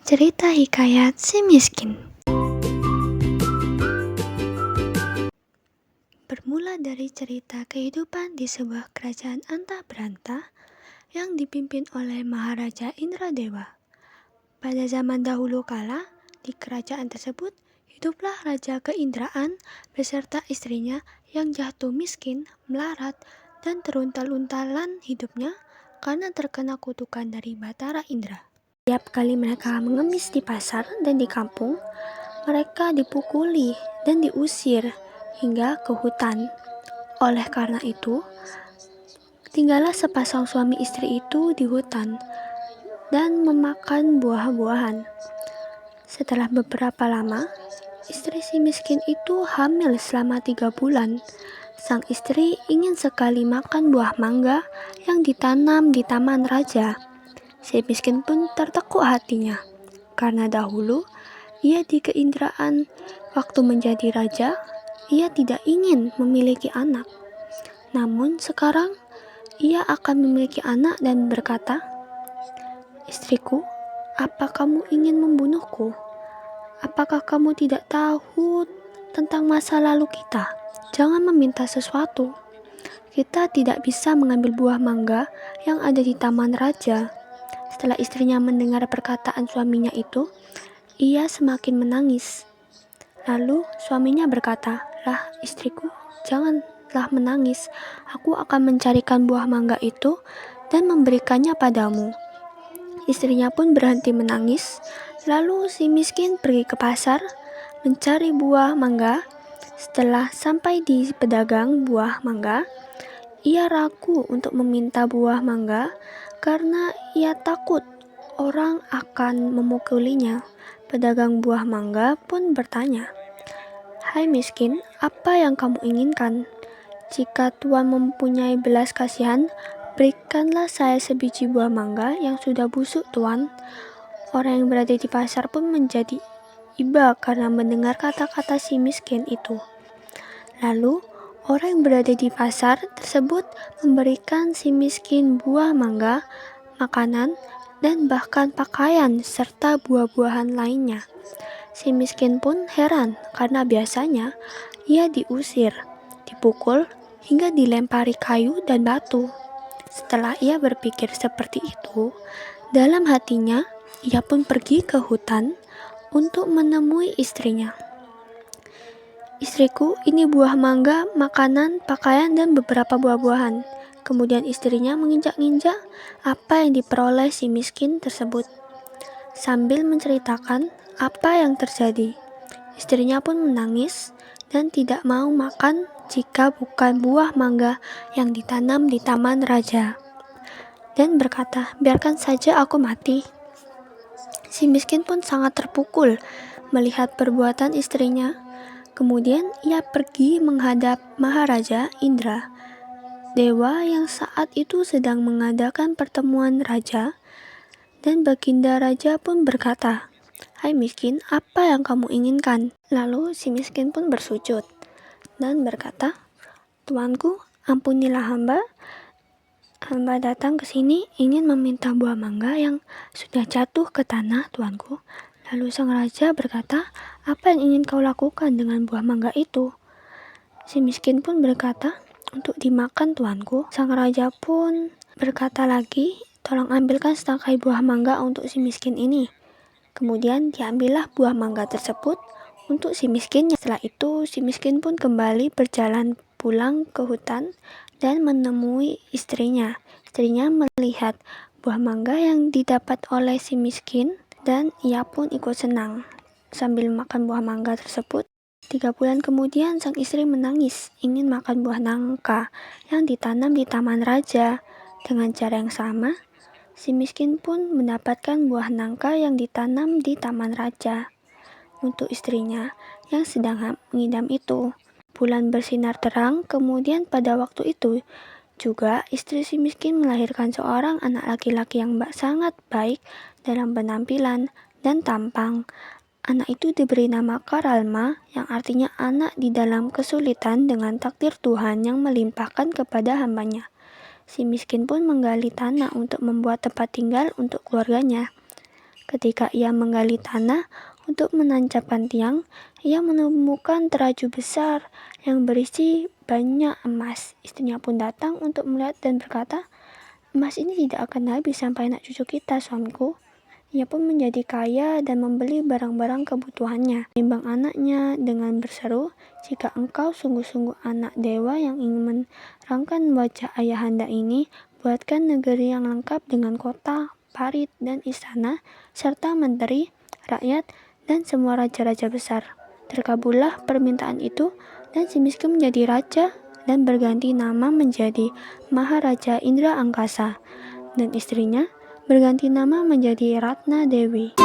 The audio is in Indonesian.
Cerita Hikayat Si Miskin. Bermula dari cerita kehidupan di sebuah kerajaan antah berantah yang dipimpin oleh Maharaja Indradewa. Pada zaman dahulu kala, di kerajaan tersebut hiduplah Raja Keindraan beserta istrinya yang jatuh miskin, melarat, dan teruntal-untalan hidupnya karena terkena kutukan dari Batara Indra. Setiap kali mereka mengemis di pasar dan di kampung, mereka dipukuli dan diusir hingga ke hutan. Oleh karena itu, tinggallah sepasang suami istri itu di hutan dan memakan buah-buahan. Setelah beberapa lama, istri si miskin itu hamil selama 3 bulan. Sang istri ingin sekali makan buah mangga yang ditanam di taman raja. Si miskin pun tertekuk hatinya, karena dahulu ia di keindraan waktu menjadi raja, ia tidak ingin memiliki anak. Namun sekarang ia akan memiliki anak dan berkata, "Istriku, apa kamu ingin membunuhku? Apakah kamu tidak tahu tentang masa lalu kita? Jangan meminta sesuatu. Kita tidak bisa mengambil buah mangga yang ada di taman raja." Setelah istrinya mendengar perkataan suaminya itu, ia semakin menangis. Lalu suaminya berkata, "Lah istriku, janganlah menangis. Aku akan mencarikan buah mangga itu dan memberikannya padamu." Istrinya pun berhenti menangis. Lalu si miskin pergi ke pasar mencari buah mangga. Setelah sampai di pedagang buah mangga, ia ragu untuk meminta buah mangga karena ia takut orang akan memukulinya. Pedagang buah mangga pun bertanya, "Hai miskin, apa yang kamu inginkan? Jika Tuan mempunyai belas kasihan, berikanlah saya sebiji buah mangga yang sudah busuk, Tuan." Orang yang berada di pasar pun menjadi iba karena mendengar kata-kata si miskin itu. Lalu, orang yang berada di pasar tersebut memberikan si miskin buah mangga, makanan, dan bahkan pakaian serta buah-buahan lainnya. Si miskin pun heran karena biasanya ia diusir, dipukul, hingga dilempari kayu dan batu. Setelah ia berpikir seperti itu, dalam hatinya ia pun pergi ke hutan untuk menemui istrinya. "Istriku, ini buah mangga, makanan, pakaian, dan beberapa buah-buahan." Kemudian istrinya menginjak-injak apa yang diperoleh si miskin tersebut, sambil menceritakan apa yang terjadi. Istrinya pun menangis dan tidak mau makan jika bukan buah mangga yang ditanam di taman raja, dan berkata, "Biarkan saja aku mati." Si miskin pun sangat terpukul melihat perbuatan istrinya. Kemudian ia pergi menghadap Maharaja Indra, dewa yang saat itu sedang mengadakan pertemuan raja, dan baginda raja pun berkata, "Hai miskin, apa yang kamu inginkan?" Lalu si miskin pun bersujud dan berkata, "Tuanku, ampunilah hamba. Hamba datang ke sini ingin meminta buah mangga yang sudah jatuh ke tanah, tuanku." Lalu sang raja berkata, "Apa yang ingin kau lakukan dengan buah mangga itu?" Si miskin pun berkata, "Untuk dimakan, tuanku." Sang raja pun berkata lagi, "Tolong ambilkan setangkai buah mangga untuk si miskin ini." Kemudian diambillah buah mangga tersebut untuk si miskin. Setelah itu si miskin pun kembali berjalan pulang ke hutan dan menemui istrinya. Istrinya melihat buah mangga yang didapat oleh si miskin dan ia pun ikut senang sambil makan buah mangga tersebut. 3 bulan kemudian sang istri menangis ingin makan buah nangka yang ditanam di taman raja. Dengan cara yang sama, si miskin pun mendapatkan buah nangka yang ditanam di taman raja untuk istrinya yang sedang mengidam itu. Bulan bersinar terang, kemudian pada waktu itu juga istri si miskin melahirkan seorang anak laki-laki yang sangat baik dalam penampilan dan tampang. Anak itu diberi nama Karalma, yang artinya anak di dalam kesulitan dengan takdir Tuhan yang melimpahkan kepada hambanya. Si miskin pun menggali tanah untuk membuat tempat tinggal untuk keluarganya. Ketika ia menggali tanah untuk menancapkan tiang, ia menemukan terachu besar yang berisi banyak emas. Istrinya pun datang untuk melihat dan berkata, "Emas ini tidak akan habis sampai anak cucu kita, suamiku." Ia pun menjadi kaya dan membeli barang-barang kebutuhannya. Menimbang anaknya dengan berseru, "Jika engkau sungguh-sungguh anak dewa yang ingin menerangkan wajah ayahanda ini, buatkan negeri yang lengkap dengan kota, parit, dan istana, serta menteri, rakyat, dan semua raja-raja besar." Terkabullah permintaan itu, dan si miskin menjadi raja dan berganti nama menjadi Maharaja Indra Angkasa, dan istrinya berganti nama menjadi Ratna Dewi.